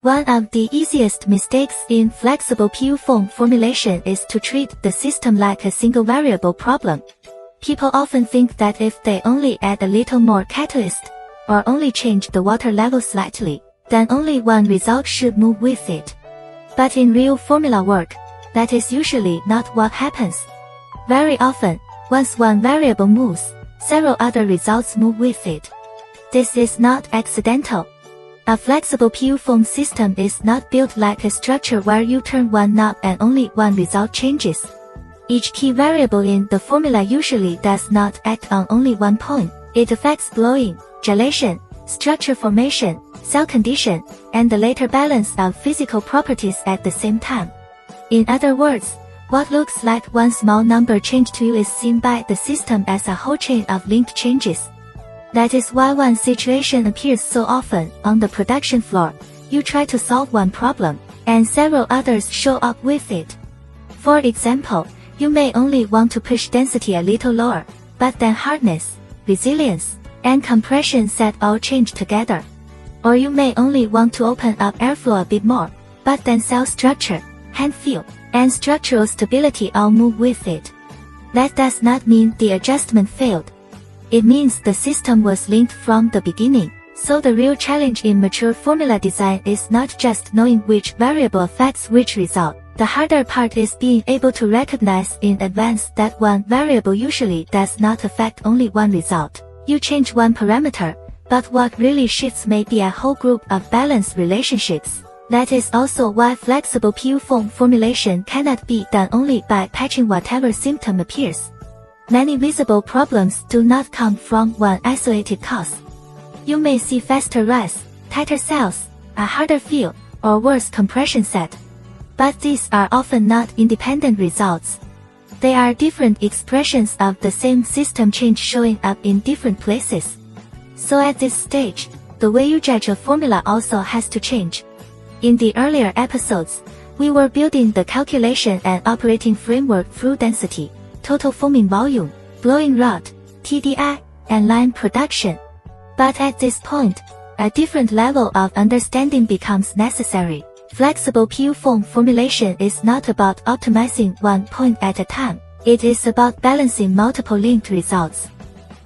One of the easiest mistakes in flexible PU form formulation is to treat the system like a single variable problem. People often think that if they only add a little more catalyst, or only change the water level slightly, then only one result should move with it. But in real formula work, that is usually not what happens. Very often, once one variable moves, several other results move with it. This is not accidental. A flexible PU form system is not built like a structure where you turn one knob and only one result changes. Each key variable in the formula usually does not act on only one point. It affects blowing, gelation, structure formation, cell condition, and the later balance of physical properties at the same time. In other words, what looks like one small number change to you is seen by the system as a whole chain of linked changes. That is why one situation appears so often on the production floor. You try to solve one problem, and several others show up with it. For example, you may only want to push density a little lower, but then hardness, resilience, and compression set all change together. Or you may only want to open up airflow a bit more, but then cell structure, hand feel, and structural stability all move with it. That does not mean the adjustment failed. It means the system was linked from the beginning. So the real challenge in mature formula design is not just knowing which variable affects which result. The harder part is being able to recognize in advance that one variable usually does not affect only one result. You change one parameter, but what really shifts may be a whole group of balanced relationships. That is also why flexible PU form formulation cannot be done only by patching whatever symptom appears. Many visible problems do not come from one isolated cause. You may see faster rise, tighter cells, a harder feel, or worse compression set. But these are often not independent results. They are different expressions of the same system change showing up in different places. So at this stage, the way you judge a formula also has to change. In the earlier episodes, we were building the calculation and operating framework through density, total foaming volume, blowing rod, TDI, and line production. But at this point, a different level of understanding becomes necessary. Flexible PU form formulation is not about optimizing one point at a time. It is about balancing multiple linked results.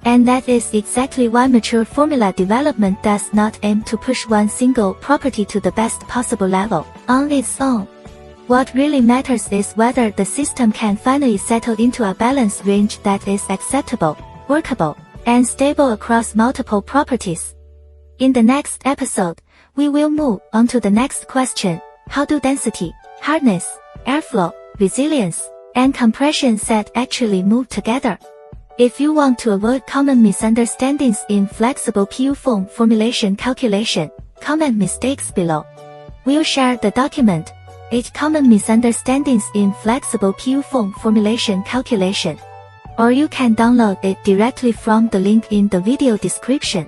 And that is exactly why mature formula development does not aim to push one single property to the best possible level on its own. What really matters is whether the system can finally settle into a balanced range that is acceptable, workable, and stable across multiple properties. In the next episode, we will move on to the next question: how do density, hardness, airflow, resilience, and compression set actually move together? If you want to avoid common misunderstandings in flexible PU form formulation calculation, comment mistakes below. We'll share the document, 8 Common Misunderstandings in Flexible PU Form Formulation Calculation. Or you can download it directly from the link in the video description.